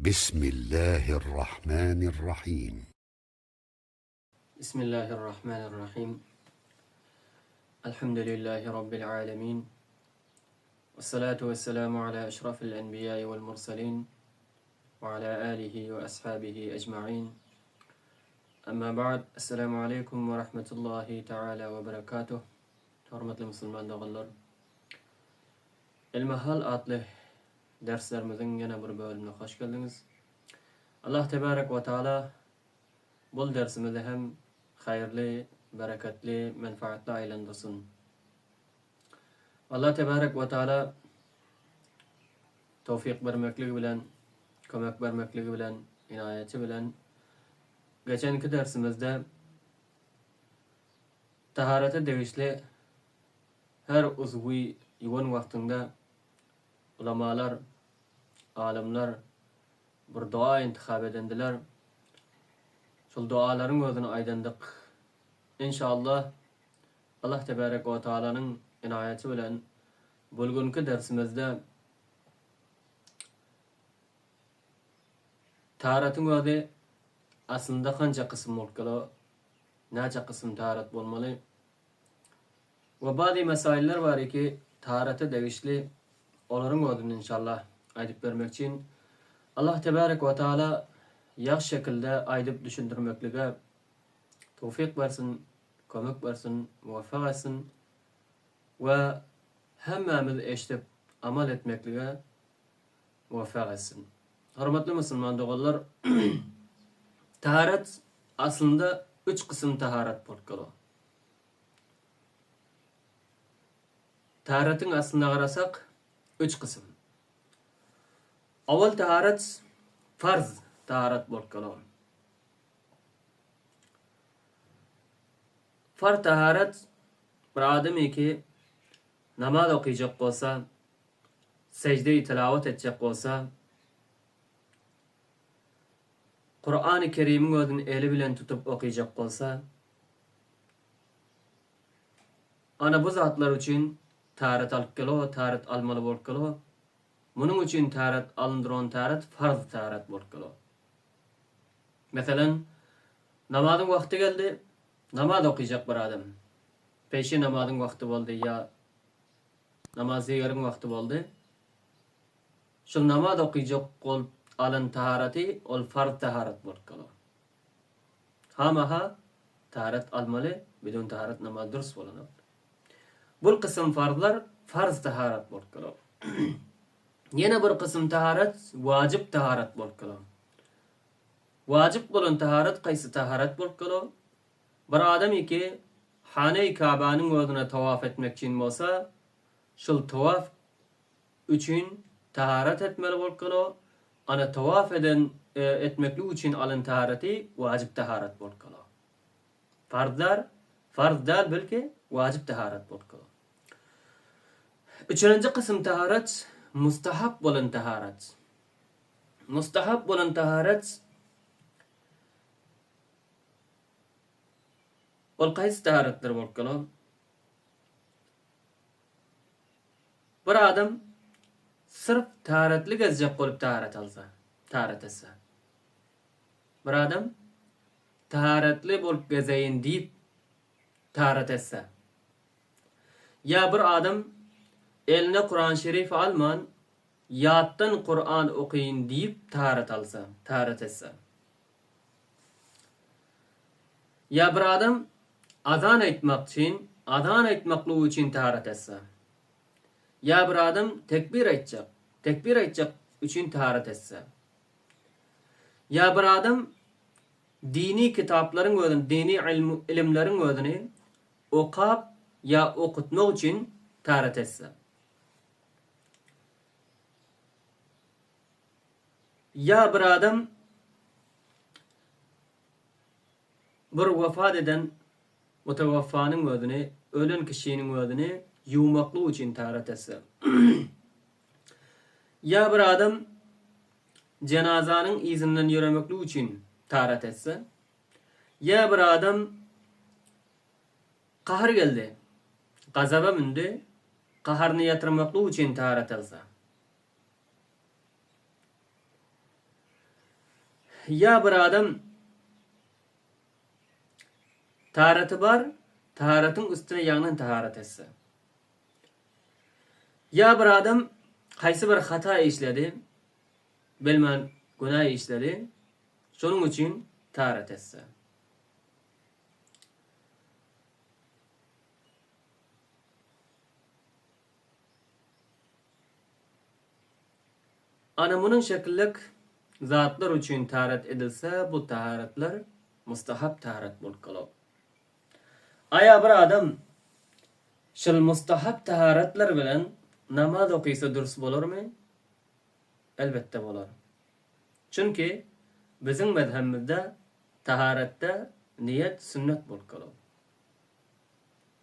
بسم الله الرحمن الرحيم. بسم الله الرحمن الرحيم. الحمد لله رب العالمين، والصلاة والسلام على أشرف الأنبياء والمرسلين وعلى آله وأصحابه أجمعين. أما بعد، السلام عليكم ورحمة الله تعالى وبركاته. حرمة المسلمان دغلر المحل أطله derslerimizin yine bir bölümüne hoş geldiniz. Allah Tebarek ve Teala bu dersimizi hem hayırlı, bereketli, menfaatli aylandırsın. Allah Tebarek ve Teala tevfik vermekliği bilen, kömek vermekliği bilen, inayeti bilen geçenki dersimizde taharete devişli her uzvi yuvan vaktinde ulamalar, alimler bir dua intihab edendiler. Şol duaların özünü aydındık. İnşallah Allah Tebarek ve Teala'nın inayeti bilen bugünkü dersimizde taharatın özü aslında kança kısım olmalı, neçe kısım taharat olmalı ve bazı mesailer var ki taharete devişli onların özünü inşallah aydıp vermek için Allah Tebarek ve Teala yaxşı şekilde aydıp düşündürmeklige tevfik versin, kömek versin, muvaffak etsin ve hemmemiz eşitip amal etmeklige muvaffak etsin. Hürmetli Müslüman doğullar, taharet aslında 3 kısım taharet bolkalı. Taharetin aslında qarasak 3 kısım. Awal taharet farz taharet bolkalı. Farz taharet bir adamı ki namaz okuyacak olsa, secde-i tilavet edecek olsa, Kur'an-ı Kerim'in özünü eli bilen tutup okuyacak olsa, ana bu zatlar için taharet alıp gelo, taharet almalı bolkalı. Bunun için taharet alındıran taharet farz taharet bolkalı. Mesela namazın vakti geldi, namaz okuyacak bir adam. Peşi namazın vakti oldu ya namazı yarım vakti oldu. Şu namaz okuyacak ol alın tahareti ol farz taharet bolkalı. Hamaha taharet almalı, bidon taharet namaz durs bolanır. Bu kısım farzlar farz taharet bolkalı. Yine bir kısım taharet vacip taharet bolkalı. Vacip bolan taharet qaysı taharet bolkalı? Bir adam ki Hane-i Ka'banın özüne tavaf etmek için bolsa, şul tavaf üçün taharet etmeli bolkalı. Ana tavaf etmekli için alın tahareti vacip taharet bolkalı. Farzlar farz değil belki vacip taharet bolkalı. Üçüncü kısım taharet mustahab bolan taharet. Mustahab bolan taharet ol qaysı taharetler bolkalı? Bir adam sırf taharetli gezecek olup taharet alsa, taharet etse. Bir adam taharetli bolup gezeyin deyip taharet etse. Ya bir adam eline Kur'an-ı Şerif alman, yattan Kur'an okuyun deyip taharet alsa, taharet etse. Ya bir adam azan etmek için, azan etmekliği için taharet etse. Ya bir adam tekbir edecek için taharet etse. Ya bir adam dini kitapların özünü, dini ilimlerin özünü okap ya okutmak için taharet etse. Ya bir adam bir vefat eden mutevaffanın özünü, ölen kişinin özünü yumaklığı için taharet etse. Ya bir adam cenazanın izinden yürümekliği için taharet etse. Ya bir adam kahır geldi, gazaba mündü, kaharını yatırmaklığı için taharet alsa. Ya bir adam taharati var, taharatın üstüne yanın taharat etse. Ya bir adam qaysi bir hata işledi, bilmem günah işledi, şunun için taharat etse. Ana bunun şekillik zatlar için taharat edilse, bu taharatlar mustahab taharat bolup kalab. Aya bir adam şol mustahab taharatlar bilen namaz okuysa durus bolarmy? Elbette bolar. Çünkü bizim mezhebimizde taharatta niyet sünnet bolup kalab.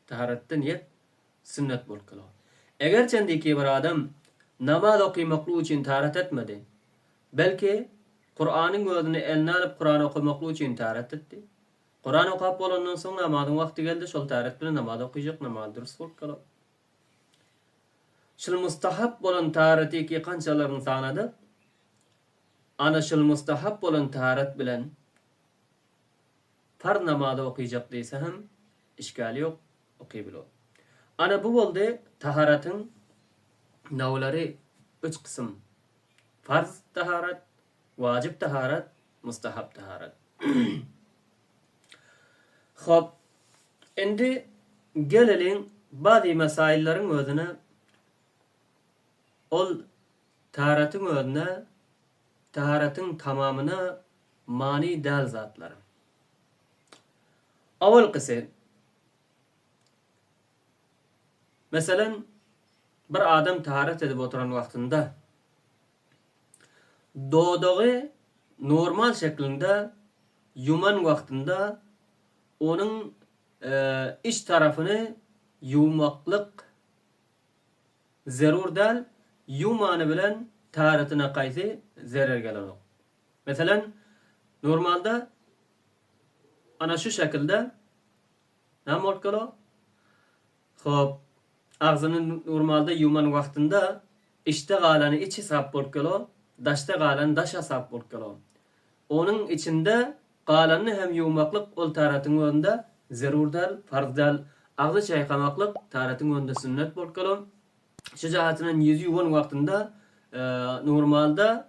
Taharatta niyet sünnet bolup kalab. Eger çendiki bir adam namaz okumaklu için taharat etmedi, belki Kur'an'ın özünü eline alıp Kur'an okumaklu için taharat etti. Kur'an okuyup bolandan soň namazın vakti geldi, şol taharat bilen namaz okuyacak, namaz durus bolup kalab. Şol mustahab bolan taharati ki kançalaryny sanadı. Ana şol mustahab bolan taharat bilen farz namazı okuyacak diýse hem işgali yok, okuyabilir. Ana bu boldy taharatın nawlary 3 kısım. Farz taharat, wajib taharat, mustahab taharat. Hop, endi gelelim bazı mesaillerin özüne, ol taharatın özüne, taharatın tamamına mani däl zatlar. Awal kısım, meselen bir adam taharat edip oturan vaktinde doğduğu normal şeklinde yuman vaktinde onun iç tarafını yumaklık zerur däl, yumanı bilen taharatına qaysi zarar gelenok. Mesela normalde ana şu şekilde ne bolup kalab? Hop, ağzını normalde yuman vaktinde işte galanı içi sap bolup kalab, daşta galan daşa sap bolup kalab. Onun içinde galanı hem yumaklık ol taharatın önünde zerur däl, farz däl. Ağzı çaykamaklık taharatın önünde sünnet bolup kalab. Şu jahatynyň yüzü yuwan wagtynda normalde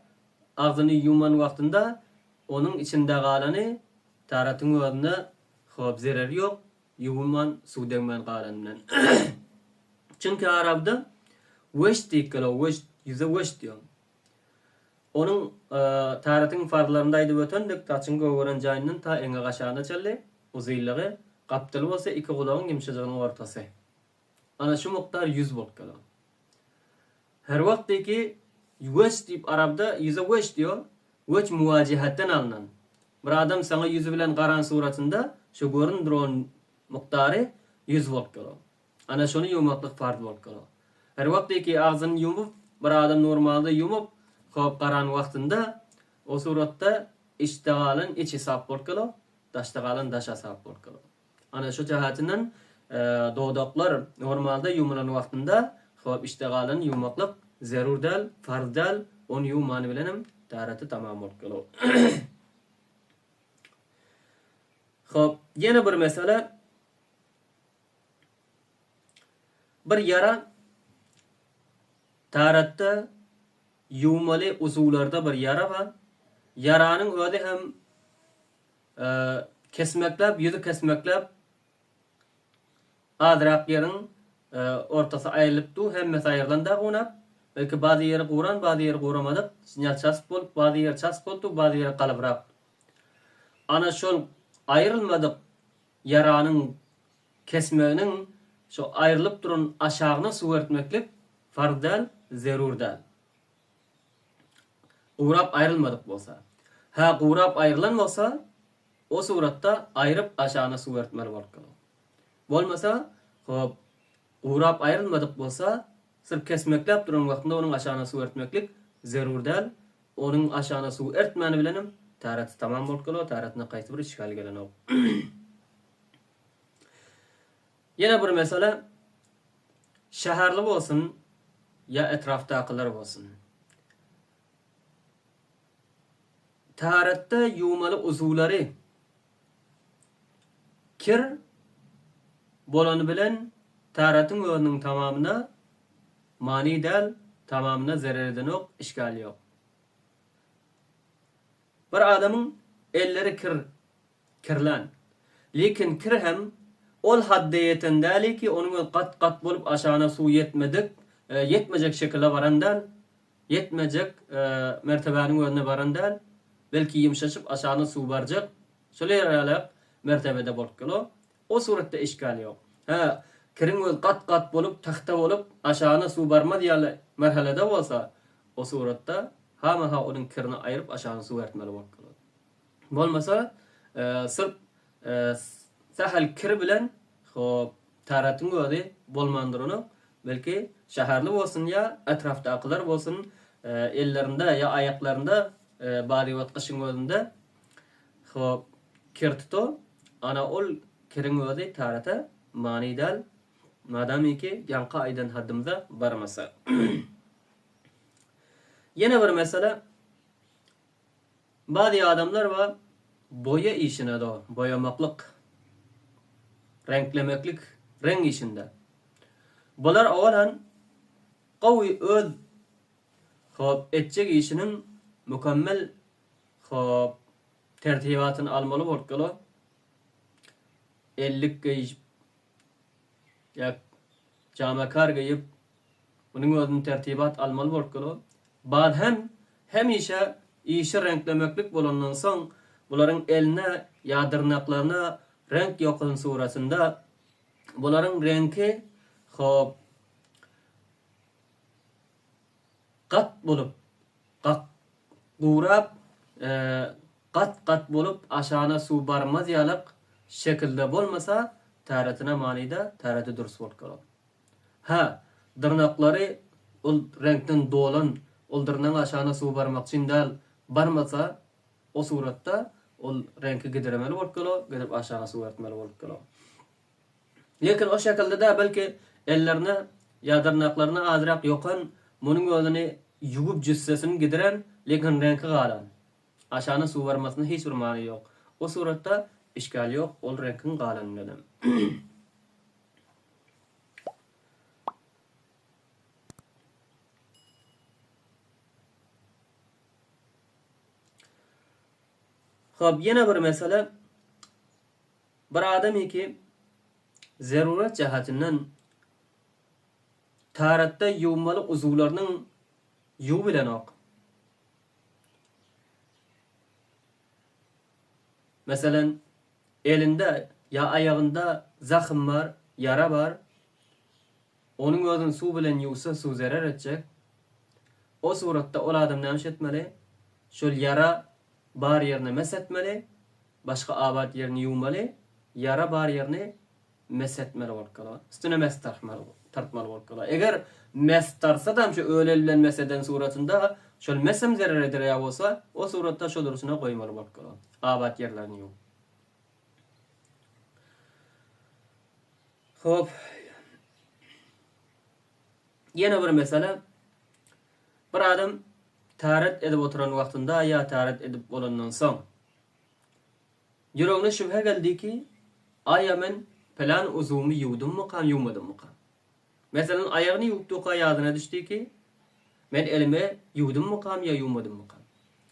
ağzyny yuman wagtynda onun içinde galany taharatyň özünde hop zereri yok. Yuman suw degmen galan bilen. Çünkü Arapda wesh diýikler, wesh yüze wesh diýär. Onun taharatyň farzlarynda aýdyp ötendek taçyn göwren jaýyndan ta eňe gaşagyna çeldi. Uzynlygy gapdyl bolsa iki gulagyň gimşejigiň ortasy. Ana şu mukdar 100 bolup kalab. Her vaktki wesh deyip Arapda yüze wesh diyor. Wesh muvacihatten alınan. Bir adam sana yüzü bilen garan suratında şu görün duran muktary 100 volt kalab. Ana şonu yumaklyk farz bolup kalab. Her vaktki ağzyny yumup bir adam normalde yumup hop garan wagtynda o suratda iştigalyn içi sap bolup kalab, daştagalan daşa sap bolup kalab. Ana şu jahatynyň doğdaklar normalde yumulan wagtynda hop iştigalyn yumaklyk zerur däl, farz däl, onu yumany bilenem taharaty tamam bolup kalab. Hop, yana bir mesele, bir yara taharatda yumaly usullarda bir yara var. Yaranyň özi hem kesmeklep, yüzü kesmeklep adrak yerin ortasy aýrylypdy, hemmesi aýrylanda da gonap, belki bazı ýeri guran, bazı ýeri guramadyk, sinyal çasyp bolup, bazı ýeri çasyp boldy, bazı ýeri galyprak. Ana şol aýrylmadyk yaranyň kesmeginiň şu aýrylyp duran aşagyna suw ertmeklik farz däl, zerur däl. Gurap aýrylmadyk bolsa. Ha gurap aýrylan bolsa, o suratda aýryp aşagyna suw ertmeli bolup kalab. Bolmasa, hop, gurap aýrylmadyk bolsa, sırf kesmeklep duran wagtynda onuň aşagyna suw ertmeklik zerur däl. Onuň aşagyna suw ertmeni bilenem taharaty tamam bolup kalab, taharatyna gaýsy bir işgal gelenok. Yana bir mesele, şäherli bolsun ya etrafdakylar bolsun. taharatda yumalı uzuvları kir bolanı bilen taharatın özünün tamamına mani del, tamamına zarar eden yok, işgali yok. Bir adamın elleri kirlan. Lekin kir hem ol hadde yetendali ki onun kat kat bolup aşağına su yetmeyecek şekilde varandan, yetmeyecek mertebenin önüne varandan, belki yumuşaşıp aşağına su varacak. Şöyle mertebede bolup gelo. O surette işgali yok. Kirin kat kat bolup tahta bolup aşağına su varma diye merhalede olsa o surette ha onun kirini ayırıp aşağına su vertmeli bolup gelo. Bolmasa sırf sahal kir bilen taharatın özü bolmandır onu. Belki şaharlı olsun ya etrafta akılar olsun, ellerinde ya ayaklarında bari vatkışın özünde kir tuto ana ol kirin özü taharata mani del madami ki yanqa aydan haddimizde barmasa. Yine bir mesele, bazı adamlar var boya işine de boyamaklık, renklemeklik, renk işinde. Bular avalan qawi öz etcek işinin mükemmel tertibatını almalı bolkalı. Ellik giyip ya camakar giyip bunun özünün tertibat almalı bolkalı. Bad hem işi renklemeklik bolandan soň buların eline ya dırnaklarına renk yokun surasında buların renki kat bolup kat bolup aşağına su barmaz yalık şekilde bolmasa taharatına manida taharatı durus bolkalı. Dırnakları ol renkten dolan ol dırnağın aşağına su barmak için dal barmasa o suratta ol renki gidiremeli bolkalı, gidip aşağına su vertmeli bolkalı. Lekin o şekilde de belki ellerine ya dırnaklarına azrak yokan bunun özünü yugup cüssesini gidiren lekin renki galan. Aşağına su varmasına hiç bir mani yok. O suratta işgal yok. Ol renkin galan dedim. Hop yine bir mesele, bir adam ki zaruret cihatinden taharatda yumalı uzuvlarının yuv bilen ok. Mesela elinde ya ayağında zakhım var, yara var. Onun özün su bilen yuvsa su zarar edecek. O suratta ol adam ne etmeli? Şol yara bar yerine mesetmeli, başka abat yerini yuvmalı, yara bar yerini mesetmeli bolkalı. Üstüne mes tartmalı bolkalı. Eğer mes tarsa da öyle bilen meseden suratında şol mesem zarar eder ya olsa o suratta şol durusuna koymalı bolkalı. Abat yerlerini yuv. Hop. Yine bir mesele, bir adam taharat edip oturan vaktında ya taharat edip olandan soň yüreğine şüphe geldi ki aya men falan uzumu yuvdum mu kan yuvmadım mı kan? Mesela ayağını yuvduğu yadına düştü ki men elime yuvdum mu kan ya yuvmadım mı kan?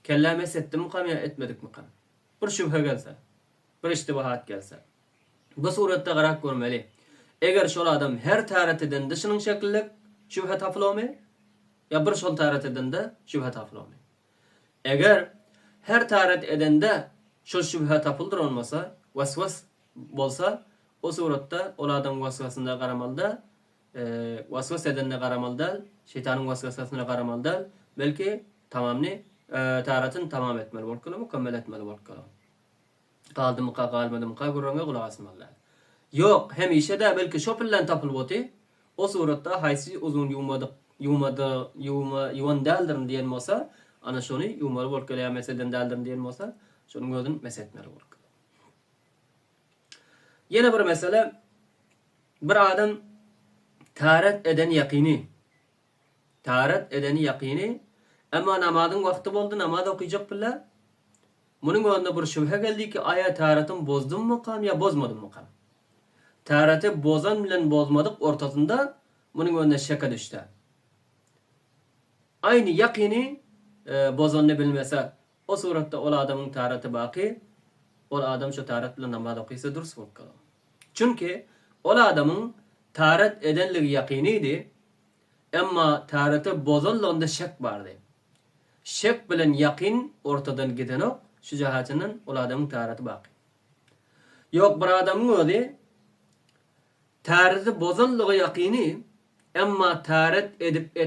Kellame settim mi kan ya etmedik mi kan? Bir şüphe gelse, bir iştibahat gelse. Bu surette garak görmeli. Eger şol adam her taharat edende şunun şekillik şüphe tapılamy? Ya bir şol taharat edende şüphe tapılamy? Eger her taharat edende şol şüphe tapıldır olmasa, vasvas bolsa, o surette ol adam vasvasında garamalda, vasvas edende garamalda, şeytanın vasvasasına garamalda, belki tamamını taharatın tamam etmeli bolkaly, mükemmel etmeli bolkaly. Kaldı mı kalmadı mı gurranga kulak asmalı. Yok, hem işe de belki şopillen tapıl boti, o surette haysi uzun yuvan deldirin diyen olsa, ana şonu yumalı bolkaly ya meseden deldirin diyen olsa, şunun gözün mesetmeli bolkaly. Yine bir mesele, bir adam taharat edeni yakini, ama namazın vakti boldu, namaz okuyacak bile, Bunun önüne bir şüphe geldi ki aya taharatın bozdum mu kam ya bozmadım mı kam? Taharatı bozan bilen bozmadık ortasında bunun önüne şaka düştü. Aynı yakini bozanını bilmese o surette o adamın taharatı baki, o adam şu taharat bilen namaz okuysa dursun bakalım. Çünkü o adamın taharat edenliği yakiniydi ama taharatı bozanlığında şek vardı. Şek bilen yakin ortadan giden o, şu cihatının o adamın taharatı baki. Yok bir adamın öyle taharatı bozanlığı yakini ama taharat edip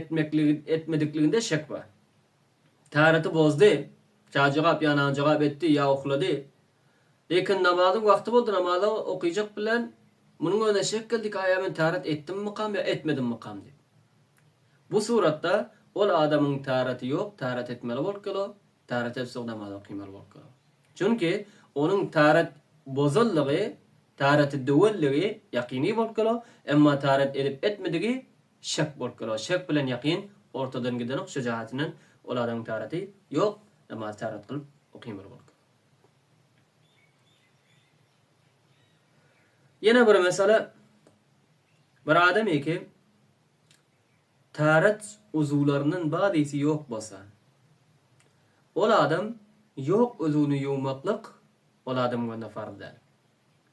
etmedikliğinde şek var. Taharatı bozdu. Cevap yanan cevap etti ya okladı. Lekin namazın vakti oldu, namazı okuyacak bilen bunun önüne şek geldi ki ben taharat ettim mi kam ya etmedim mi kam diye. Bu suratta o adamın taharatı yok, taharat etmeli bolkalo, taharat etse namaz okuymalı bolkalo. Çünkü onun taharat bozulluğu, taharatı duvallığı yakini bolkalo, ama taharat edip etmediği şek bolkalo. Şek bilen yakin ortadan giden şu cihatının o adamın taharatı yok, namaz taharat kılıp okuymalı bolkalo. Yine bir mesele, bir adam ki taharat uzuvlarının bazısı yok bolsa, o adam yok uzuvunu yumaklık o adamın önüne farz değil.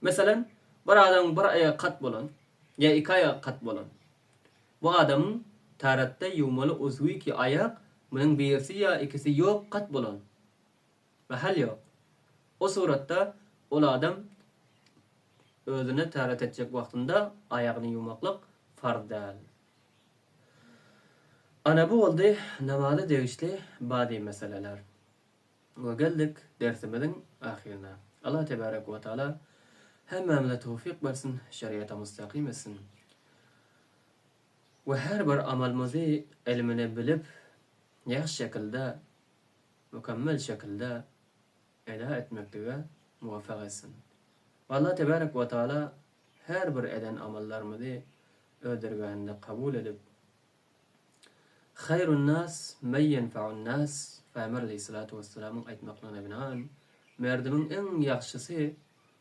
Mesela bir adam bir ayak kat bolan ya iki ayak kat bolan. Bu adamın taharatta yumalı uzvu ki ayak bunun birisi ya ikisi yok kat bolan. Ve hal yok. O suratta o adam özüne taharat edecek vaktinde ayağını yumaklık farz değil. Ana bu oldu namazı değişti bazı meseleler. Ve geldik dersimizin ahirine. Allah Tebarek ve Teala hemmemle tevfik versin, şeriata müstakim etsin. Ve her bir amalımızı ilmini bilip, yaxşı şekilde, mükemmel şekilde eda etmekle muvaffak etsin. Ve Allah Tebarek ve Teala her bir eden amallarımızı ödürgahinde kabul edip, hayrun nas men yenfa'un nas Peygamber Aleyhissalatu vesselam'ın aytmaklarına binaen merdimin en yaxşısı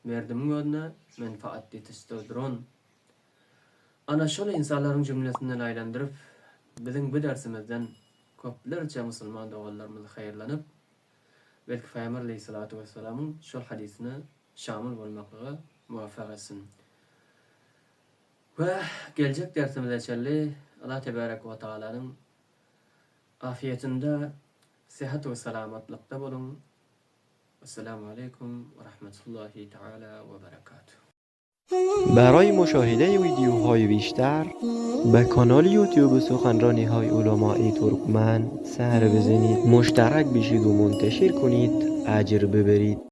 merdimin önüne menfaat yetiştirdiron. Ana şöyle insanların cümlesinden aylandırıp bizim bu dersimizden köplerce Müslüman doğallarımızı hayırlanıp belki Peygamber Aleyhissalatu vesselam'ın şu hadisine şamil olmakla muvaffak etsin. Ve gelecek dersimize çelli Allah Tebarek ve Teala'nın afiyetinde sıhhat ve selamatlıkta bulun. Esselamu aleyküm ve rahmetullahi teala ve berekatuhu. برای مشاهده ویدیوهای بیشتر به کانال یوتیوب سخنرانی های علماء ترکمن سر بزنید، مشترک بشید و منتشر کنید، اجر ببرید.